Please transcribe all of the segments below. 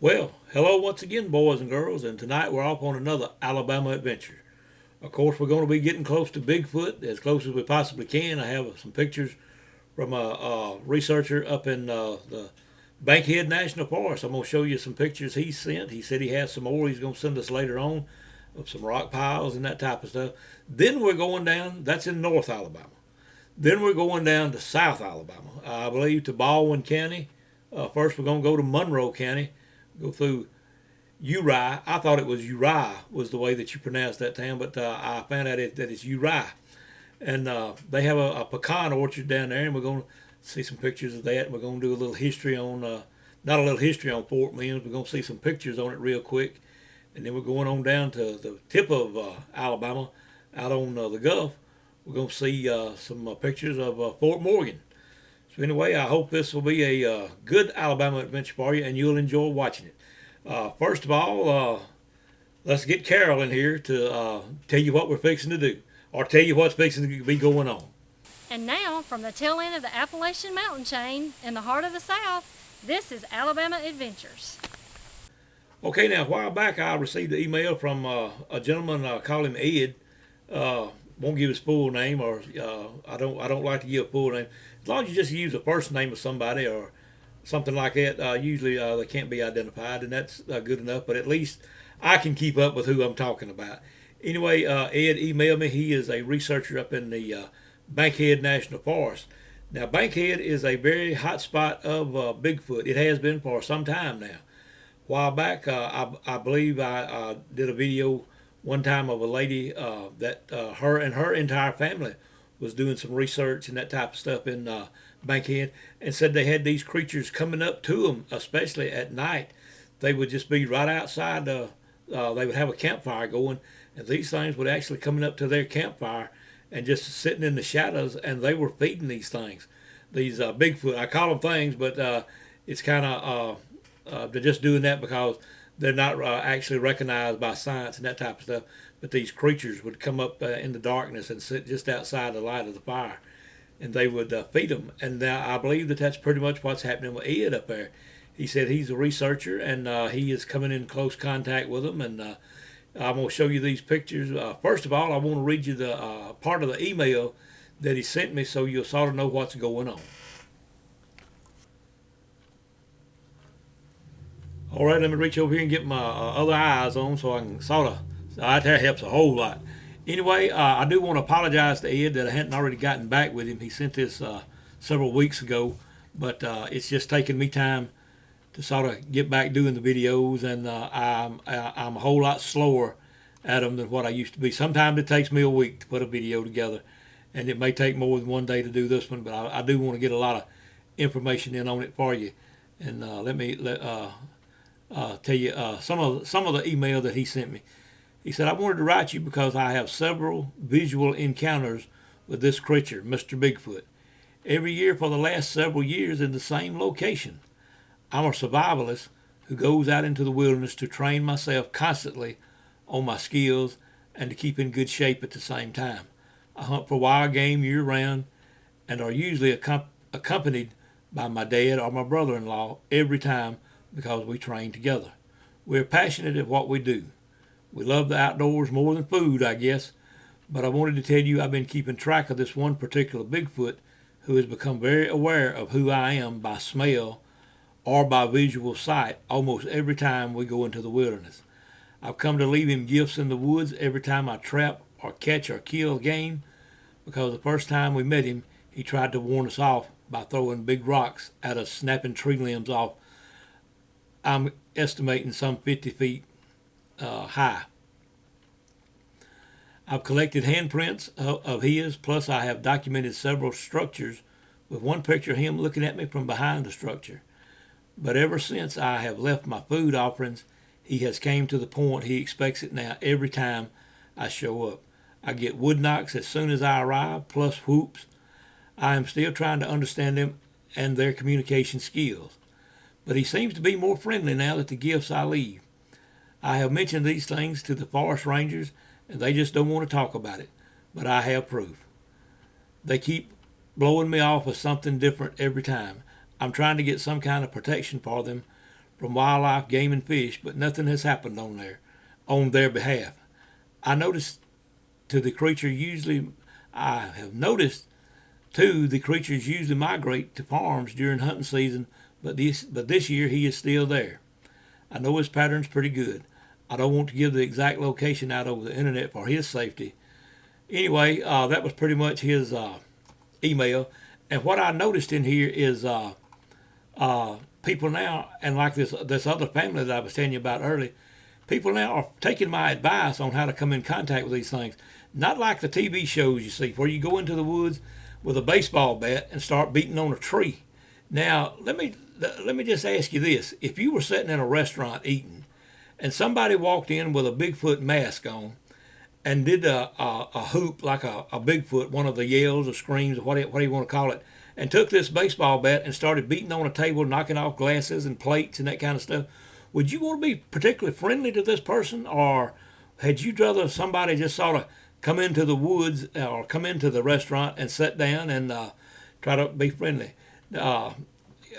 Well, hello once again, boys and girls, and tonight we're off on another Alabama adventure. Of course, we're going to be getting close to Bigfoot, as close as we possibly can. I have some pictures from a researcher up in the Bankhead National Forest. I'm going to show you some pictures he sent. He said he has some more he's going to send us later on of some rock piles and that type of stuff. Then we're going down, that's in North Alabama. Then we're going down to South Alabama, I believe to Baldwin County. First, we're going to go to Monroe County, go through Uri. I thought it was Uri was the way that you pronounce that town, but I found out that it's Uri. And they have a pecan orchard down there, and we're going to see some pictures of that. And we're going to do a little history on, not a little history on Fort Mims. We're going to see some pictures on it real quick. And then we're going on down to the tip of Alabama, out on the Gulf. We're going to see some pictures of Fort Morgan. So anyway, I hope this will be a good Alabama adventure for you, and you'll enjoy watching it. First of all, let's get Carol in here to tell you what we're fixing to do, or tell you what's fixing to be going on. And now, from the tail end of the Appalachian mountain chain in the heart of the South, this is Alabama Adventures. Okay, now a while back I received an email from a gentleman. Call him Ed. Won't give his full name, or I don't like to give a full name. As long as you just use the first name of somebody or something like that, usually they can't be identified, and that's good enough. But at least I can keep up with who I'm talking about. Anyway, Ed emailed me. He is a researcher up in the Bankhead National Forest. Now, Bankhead is a very hot spot of Bigfoot. It has been for some time now. A while back, I believe I did a video one time of a lady that her and her entire family was doing some research and that type of stuff in Bankhead, and said they had these creatures coming up to them, especially at night. They would just be right outside. They would have a campfire going, and these things would actually coming up to their campfire and just sitting in the shadows, and they were feeding these things, these Bigfoot. I call them things, but it's kind of they're just doing that because they're not actually recognized by science and that type of stuff. But these creatures would come up in the darkness and sit just outside the light of the fire, and they would feed them. And now I believe that that's pretty much what's happening with Ed up there. He said he's a researcher, and he is coming in close contact with them. And I'm going to show you these pictures. First of all, I want to read you the part of the email that he sent me so you'll sort of know what's going on. All right, let me reach over here and get my other eyes on so I can sort of, that helps a whole lot. Anyway, I do want to apologize to Ed that I hadn't already gotten back with him. He sent this several weeks ago, but it's just taken me time to sort of get back doing the videos, and I'm a whole lot slower at them than what I used to be. Sometimes it takes me a week to put a video together, and it may take more than one day to do this one, but I do want to get a lot of information in on it for you. And let me tell you some of the email that he sent me. He said, I wanted to write you because I have several visual encounters with this creature, Mr. Bigfoot, every year for the last several years in the same location. I'm a survivalist who goes out into the wilderness to train myself constantly on my skills and to keep in good shape at the same time. I hunt for wild game year round and are usually accompanied by my dad or my brother-in-law every time because we train together. We're passionate at what we do. We love the outdoors more than food, I guess, but I wanted to tell you I've been keeping track of this one particular Bigfoot who has become very aware of who I am by smell or by visual sight almost every time we go into the wilderness. I've come to leave him gifts in the woods every time I trap or catch or kill game, because the first time we met him, he tried to warn us off by throwing big rocks at us, snapping tree limbs off. I'm estimating some 50 feet high. I've collected handprints of his, plus I have documented several structures with one picture of him looking at me from behind the structure. But ever since I have left my food offerings, he has came to the point he expects it now every time I show up. I get wood knocks as soon as I arrive, plus whoops. I am still trying to understand them and their communication skills. But he seems to be more friendly now that the gifts I leave. I have mentioned these things to the forest rangers, and they just don't want to talk about it. But I have proof. They keep blowing me off with something different every time. I'm trying to get some kind of protection for them from wildlife, game, and fish, but nothing has happened on their behalf. I noticed to the creature usually, I have noticed too, the creatures usually migrate to farms during hunting season, but this year he is still there. I know his pattern's pretty good. I don't want to give the exact location out over the internet for his safety. Anyway, that was pretty much his email. And what I noticed in here is people now, and like this other family that I was telling you about earlier, people now are taking my advice on how to come in contact with these things. Not like the TV shows you see, where you go into the woods with a baseball bat and start beating on a tree. Now, let me just ask you this: if you were sitting in a restaurant eating, and somebody walked in with a Bigfoot mask on and did a hoop like a Bigfoot, one of the yells or screams or what do you want to call it, and took this baseball bat and started beating on a table, knocking off glasses and plates and that kind of stuff, would you want to be particularly friendly to this person, or had you rather somebody just sort of come into the woods or come into the restaurant and sit down and try to be friendly? You're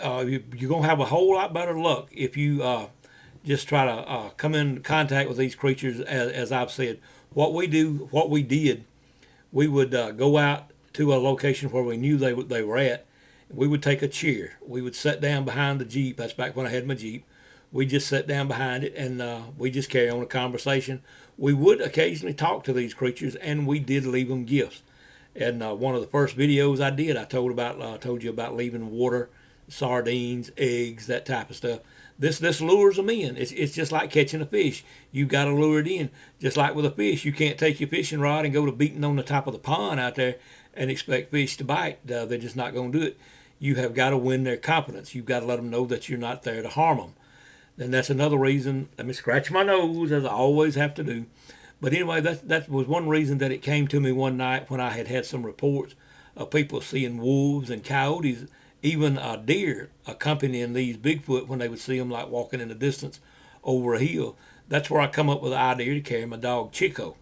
going to have a whole lot better luck if you just try to come in contact with these creatures. As I've said, what we did, we would go out to a location where we knew they were at. We would take a chair. We would sit down behind the Jeep. That's back when I had my Jeep. We just sat down behind it and we just carry on a conversation. We would occasionally talk to these creatures, and we did leave them gifts. And one of the first videos I did, I told you about leaving water, sardines, eggs, that type of stuff. This lures them in. It's just like catching a fish. You've got to lure it in. Just like with a fish, you can't take your fishing rod and go to beating on the top of the pond out there and expect fish to bite. They're just not going to do it. You have got to win their confidence. You've got to let them know that you're not there to harm them. And that's another reason. Let me scratch my nose, as I always have to do. But anyway, that was one reason that it came to me one night when I had some reports of people seeing wolves and coyotes, even deer accompanying these Bigfoot when they would see them like walking in the distance over a hill. That's where I come up with the idea to carry my dog Chico.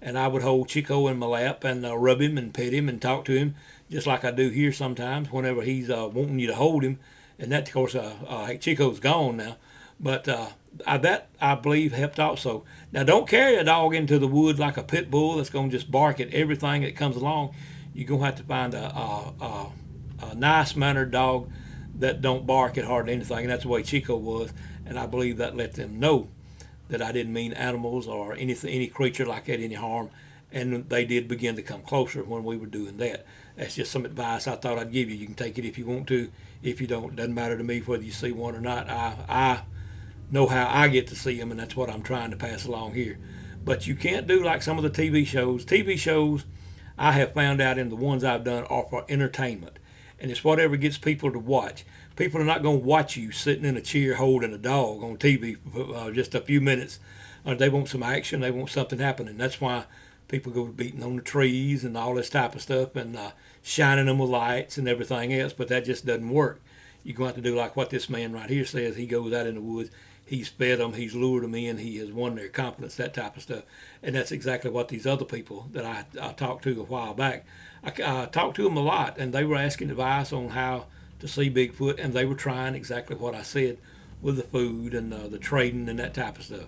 And I would hold Chico in my lap and rub him and pet him and talk to him just like I do here sometimes whenever he's wanting you to hold him. And that, of course, Chico's gone now. But that, I believe, helped also. Now, don't carry a dog into the woods like a pit bull that's going to just bark at everything that comes along. You're going to have to find a nice-mannered dog that don't bark at hardly anything, and that's the way Chico was. And I believe that let them know that I didn't mean animals or any creature like that any harm. And they did begin to come closer when we were doing that. That's just some advice I thought I'd give you. You can take it if you want to. If you don't, it doesn't matter to me whether you see one or not. I know how I get to see them, and that's what I'm trying to pass along here. But you can't do like some of the TV shows. TV shows, I have found out in the ones I've done, are for entertainment. And it's whatever gets people to watch. People are not going to watch you sitting in a chair holding a dog on TV for just a few minutes. They want some action. They want something happening. That's why people go beating on the trees and all this type of stuff and shining them with lights and everything else. But that just doesn't work. You're going to have to do like what this man right here says. He goes out in the woods. He's fed them. He's lured them in. He has won their confidence, that type of stuff. And that's exactly what these other people that I talked to a while back, I talked to them a lot, and they were asking advice on how to see Bigfoot, and they were trying exactly what I said with the food and the trading and that type of stuff.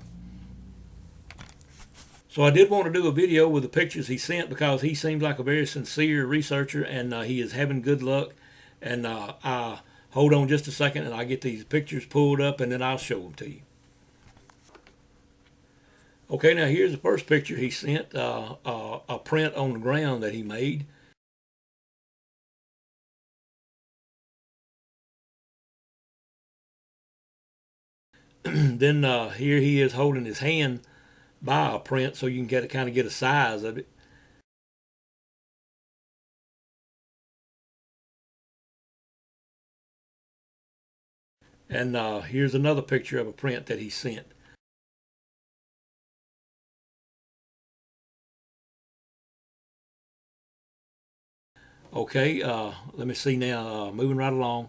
So I did want to do a video with the pictures he sent because he seems like a very sincere researcher, and he is having good luck. And hold on just a second, and I'll get these pictures pulled up, and then I'll show them to you. Okay, now here's the first picture he sent, a print on the ground that he made. Then here he is holding his hand by a print so you can kind of get a size of it. And here's another picture of a print that he sent. Okay, let me see now, moving right along.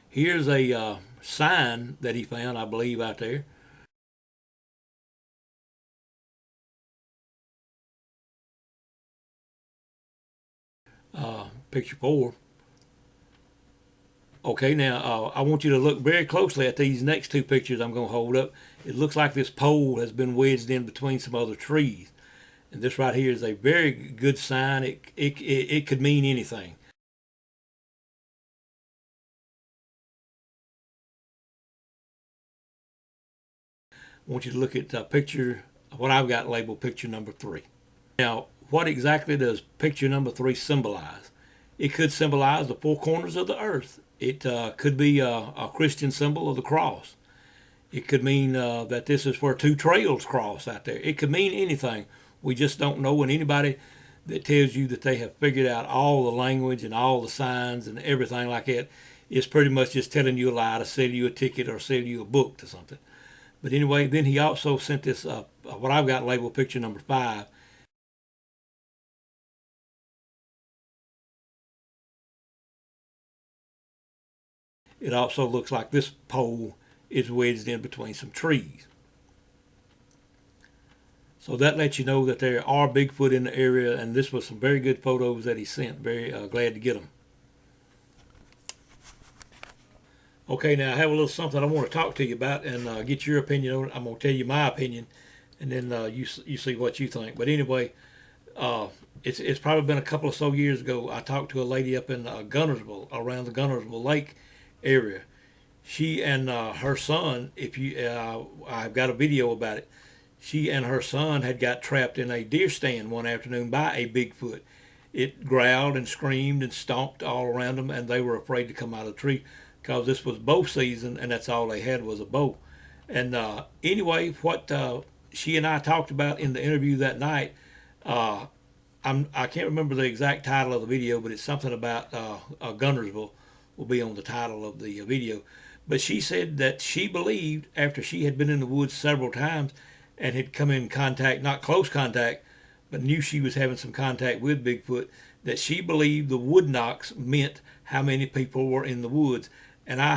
Here's a sign that he found, I believe, out there. Picture 4. Okay, now I want you to look very closely at these next two pictures I'm going to hold up. It looks like this pole has been wedged in between some other trees. And this right here is a very good sign. It could mean anything. I want you to look at picture, what I've got labeled picture number 3. Now, what exactly does picture number 3 symbolize? It could symbolize the four corners of the earth. It could be a Christian symbol of the cross. It could mean that this is where two trails cross out there. It could mean anything. We just don't know. And anybody that tells you that they have figured out all the language and all the signs and everything like that is pretty much just telling you a lie to sell you a ticket or sell you a book to something. But anyway, then he also sent this, what I've got labeled picture number 5. It also looks like this pole is wedged in between some trees. So that lets you know that there are Bigfoot in the area, and this was some very good photos that he sent. Very glad to get them. Okay, now I have a little something I want to talk to you about and get your opinion on it. I'm going to tell you my opinion, and then you see what you think. But anyway, it's probably been a couple of so years ago. I talked to a lady up in Gunnersville, around the Gunnersville Lake area. She and her son, I've got a video about it. She and her son had got trapped in a deer stand one afternoon by a Bigfoot. It growled and screamed and stomped all around them, and they were afraid to come out of the tree because this was bow season, and that's all they had was a bow. And anyway, what she and I talked about in the interview that night, I can't remember the exact title of the video, but it's something about Gunnersville will be on the title of the video. But she said that she believed, after she had been in the woods several times and had come in contact, not close contact, but knew she was having some contact with Bigfoot, that she believed the wood knocks meant how many people were in the woods. And I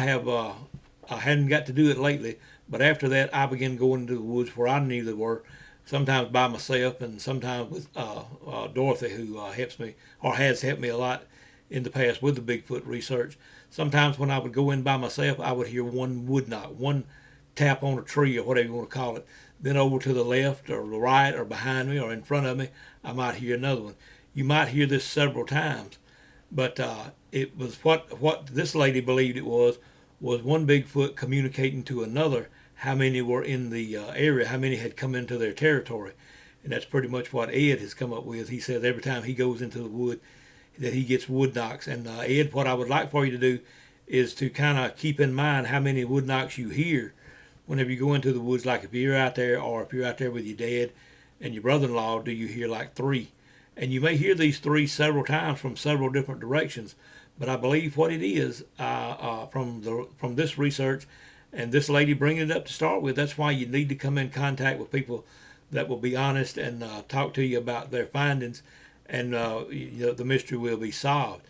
hadn't got to do it lately, but after that I began going into the woods where I knew they were, sometimes by myself and sometimes with Dorothy, who helps me or has helped me a lot in the past with the Bigfoot research. Sometimes when I would go in by myself, I would hear one wood knock, one tap on a tree or whatever you want to call it. Then over to the left or the right or behind me or in front of me, I might hear another one. You might hear this several times, but it was what this lady believed it was one Bigfoot communicating to another how many were in the area, how many had come into their territory. And that's pretty much what Ed has come up with. He says every time he goes into the wood that he gets wood knocks. And Ed, what I would like for you to do is to kind of keep in mind how many wood knocks you hear whenever you go into the woods. Like if you're out there or if you're out there with your dad and your brother-in-law, do you hear like 3? And you may hear these 3 several times from several different directions. But I believe what it is from this research and this lady bringing it up to start with, that's why you need to come in contact with people that will be honest and talk to you about their findings, and the mystery will be solved.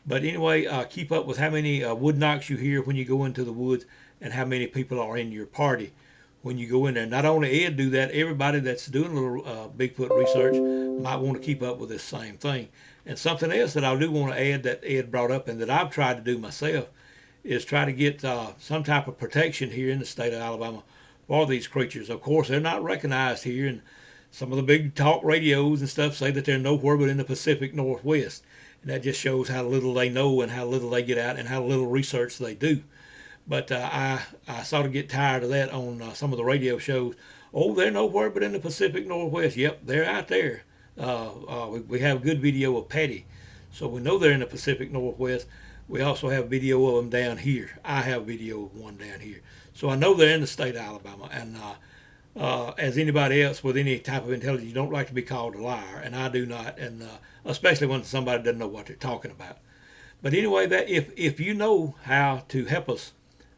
But anyway, keep up with how many wood knocks you hear when you go into the woods and how many people are in your party when you go in there. Not only Ed do that, everybody that's doing a little Bigfoot research might want to keep up with this same thing. And something else that I do want to add that Ed brought up and that I've tried to do myself is try to get some type of protection here in the state of Alabama for these creatures. Of course, they're not recognized here, and some of the big talk radios and stuff say that they're nowhere but in the Pacific Northwest. And that just shows how little they know and how little they get out and how little research they do. But I sort of get tired of that on some of the radio shows. Oh, they're nowhere but in the Pacific Northwest. Yep, they're out there. We have a good video of Patty, so we know they're in the Pacific Northwest. We also have video of them down here. I have video of one down here. So I know they're in the state of Alabama. And as anybody else with any type of intelligence, you don't like to be called a liar, and I do not, and especially when somebody doesn't know what they're talking about. But anyway, that if you know how to help us,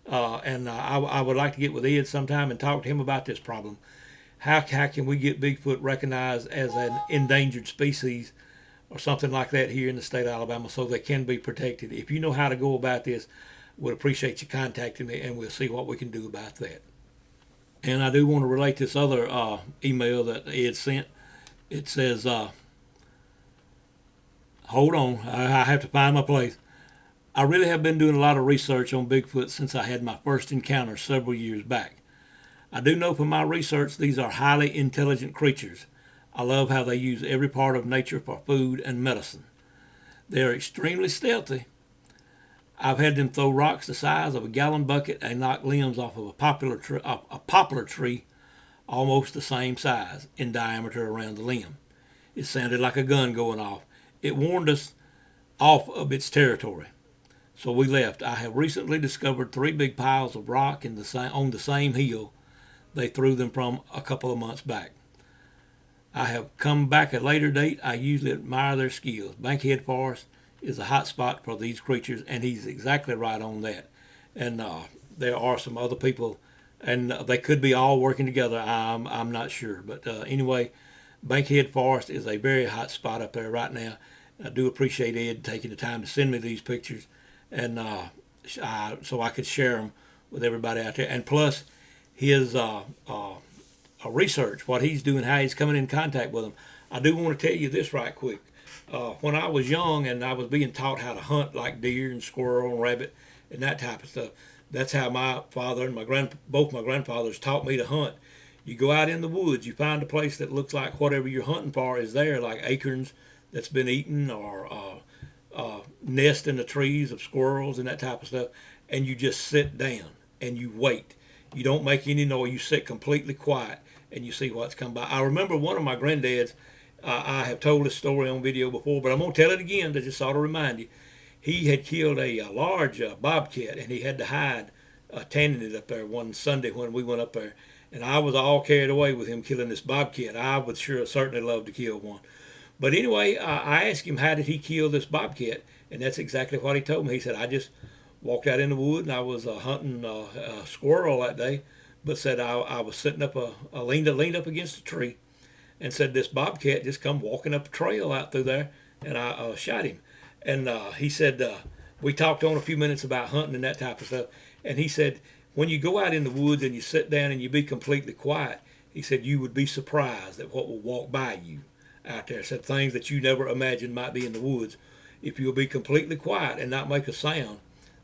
I would like to get with Ed sometime and talk to him about this problem. How can we get Bigfoot recognized as an endangered species or something like that here in the state of Alabama so they can be protected? If you know how to go about this, we'd appreciate you contacting me, and we'll see what we can do about that. And I do want to relate this other email that Ed sent. It says, hold on, I have to find my place. I really have been doing a lot of research on Bigfoot since I had my first encounter several years back. I do know from my research these are highly intelligent creatures. I love how they use every part of nature for food and medicine. They are extremely stealthy. I've had them throw rocks the size of a gallon bucket and knock limbs off of a poplar tree almost the same size in diameter around the limb. It sounded like a gun going off. It warned us off of its territory. So we left. I have recently discovered 3 big piles of rock on the same hill they threw them from a couple of months back. I have come back at a later date. I usually admire their skills. Bankhead Forest is a hot spot for these creatures, and he's exactly right on that. And there are some other people, and they could be all working together. I'm not sure. But anyway, Bankhead Forest is a very hot spot up there right now. I do appreciate Ed taking the time to send me these pictures, and so I could share them with everybody out there. And plus, his research, what he's doing, how he's coming in contact with them. I do want to tell you this right quick. When I was young and I was being taught how to hunt like deer and squirrel and rabbit and that type of stuff, that's how my father and both my grandfathers taught me to hunt. You go out in the woods, you find a place that looks like whatever you're hunting for is there, like acorns that's been eaten or nest in the trees of squirrels and that type of stuff, and you just sit down and you wait. You don't make any noise. You sit completely quiet and you see what's come by. I remember one of my granddads, I have told this story on video before, but I'm going to tell it again to just sort of remind you. He had killed a large bobcat, and he had to hide tanning it up there one Sunday when we went up there. And I was all carried away with him killing this bobcat. I would certainly love to kill one. But anyway, I asked him, how did he kill this bobcat? And that's exactly what he told me. He said, I just walked out in the wood, and I was hunting a squirrel that day, but said I was sitting up, leaned up against a tree, and said this bobcat just come walking up a trail out through there, and I shot him. And he said, we talked on a few minutes about hunting and that type of stuff, and he said, when you go out in the woods and you sit down and you be completely quiet, he said you would be surprised at what will walk by you out there. Said things that you never imagined might be in the woods. If you'll be completely quiet and not make a sound,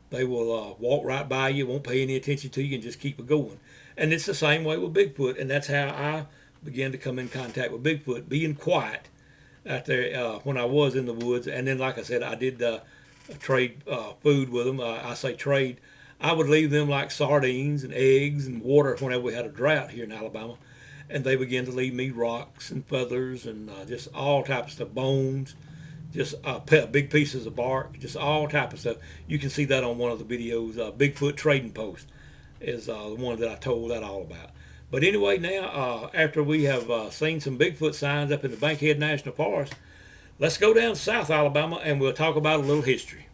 they will walk right by you, won't pay any attention to you, and just keep it going. And it's the same way with Bigfoot, and that's how I began to come in contact with Bigfoot, being quiet out there when I was in the woods. And then, like I said, I did trade food with them. I say trade. I would leave them like sardines and eggs and water whenever we had a drought here in Alabama. And they began to leave me rocks and feathers and just all types of stuff, bones, just big pieces of bark, just all type of stuff. You can see that on one of the videos. Bigfoot Trading Post is the one that I told that all about. But anyway, now after we have seen some Bigfoot signs up in the Bankhead National Forest, let's go down to South Alabama and we'll talk about a little history.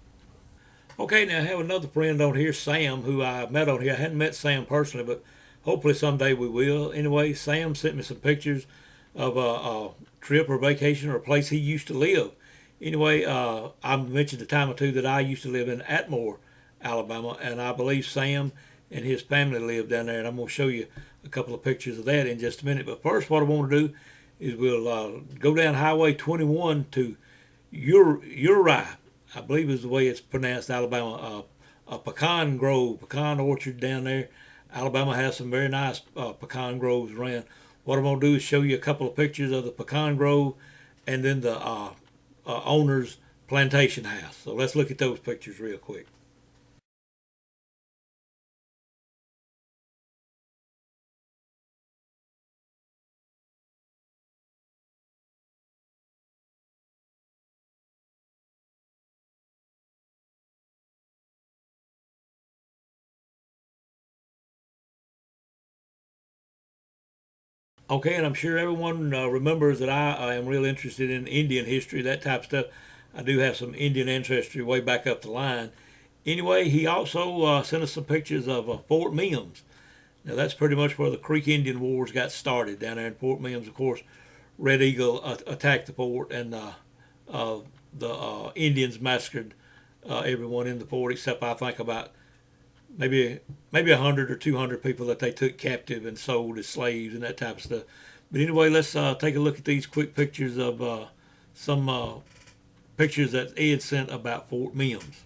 Okay, now I have another friend on here, Sam, who I met on here. I hadn't met Sam personally, but hopefully someday we will. Anyway, Sam sent me some pictures of a trip or vacation or a place he used to live. Anyway, I mentioned a time or two that I used to live in Atmore, Alabama, and I believe Sam and his family lived down there, and I'm going to show you a couple of pictures of that in just a minute. But first, what I want to do is we'll go down Highway 21 to Uri, I believe is the way it's pronounced, Alabama. A pecan grove, pecan orchard down there. Alabama has some very nice pecan groves around. What I'm going to do is show you a couple of pictures of the pecan grove and then the owner's plantation house. So let's look at those pictures real quick. Okay, and I'm sure everyone remembers that I am real interested in Indian history, that type of stuff. I do have some Indian ancestry way back up the line. Anyway, he also sent us some pictures of Fort Mims. Now, that's pretty much where the Creek Indian Wars got started, down there in Fort Mims. Of course, Red Eagle attacked the fort, and the Indians massacred everyone in the fort, except I think about maybe 100 or 200 people that they took captive and sold as slaves and that type of stuff. But anyway, let's take a look at these quick pictures of some pictures that Ed sent about Fort Mims.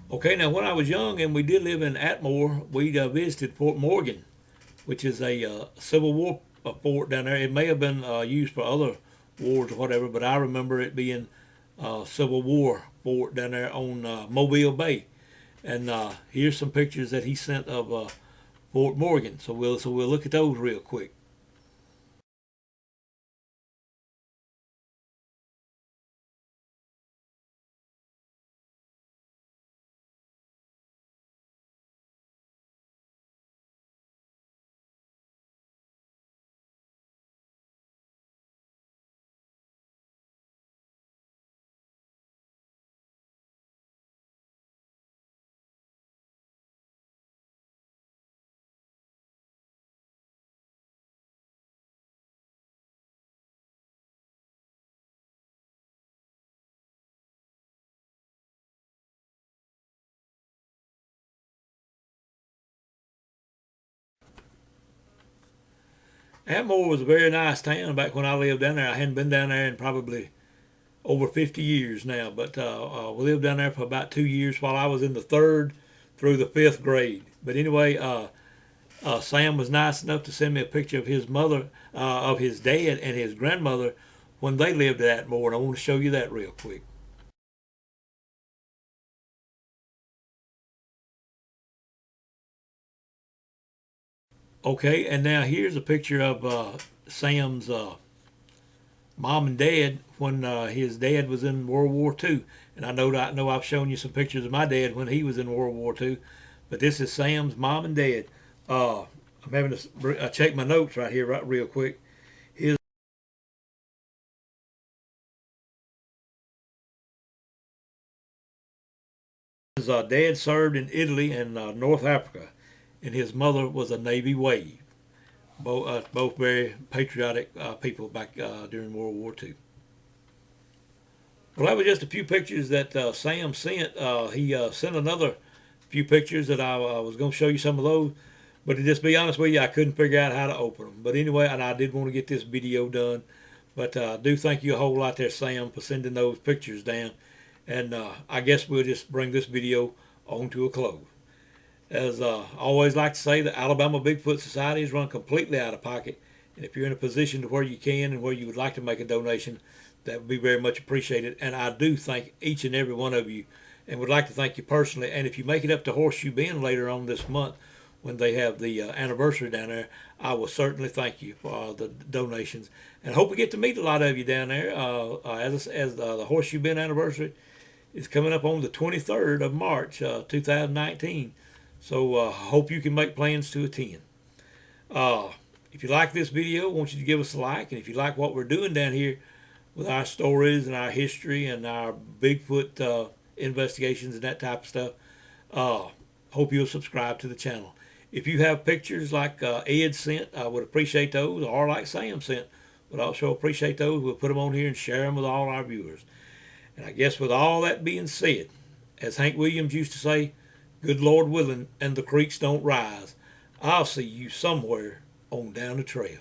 Okay, now when I was young and we did live in Atmore, we visited Fort Morgan, which is a Civil War fort down there. It may have been used for other wars or whatever, but I remember it being Civil War fort down there on Mobile Bay. And here's some pictures that he sent of Fort Morgan. So we'll look at those real quick. Atmore was a very nice town back when I lived down there. I hadn't been down there in probably over 50 years now, but we lived down there for about 2 years while I was in the third through the fifth grade. But anyway, Sam was nice enough to send me a picture of his mother, of his dad and his grandmother when they lived at Atmore, and I want to show you that real quick. Okay, and now here's a picture of Sam's mom and dad when his dad was in World War II. And I know I've shown you some pictures of my dad when he was in World War II, but this is Sam's mom and dad. I'm having to check my notes right here, right real quick. His dad served in Italy and North Africa, and his mother was a Navy wave. Both very patriotic people back during World War II. Well, that was just a few pictures that Sam sent. He sent another few pictures that I was going to show you some of those. But to just be honest with you, I couldn't figure out how to open them. But anyway, and I did want to get this video done. But I do thank you a whole lot there, Sam, for sending those pictures down. And I guess we'll just bring this video on to a close. As I always like to say, the Alabama Bigfoot Society is run completely out of pocket. And if you're in a position to where you can and where you would like to make a donation, that would be very much appreciated. And I do thank each and every one of you and would like to thank you personally. And if you make it up to Horseshoe Bend later on this month when they have the anniversary down there, I will certainly thank you for the donations. And I hope we get to meet a lot of you down there as the Horseshoe Bend anniversary is coming up on the 23rd of March, 2019. So I hope you can make plans to attend. If you like this video, I want you to give us a like. And if you like what we're doing down here with our stories and our history and our Bigfoot investigations and that type of stuff, hope you'll subscribe to the channel. If you have pictures like Ed sent, I would appreciate those, or like Sam sent, would also appreciate those. We'll put them on here and share them with all our viewers. And I guess with all that being said, as Hank Williams used to say, good Lord willing, and the creeks don't rise, I'll see you somewhere on down the trail.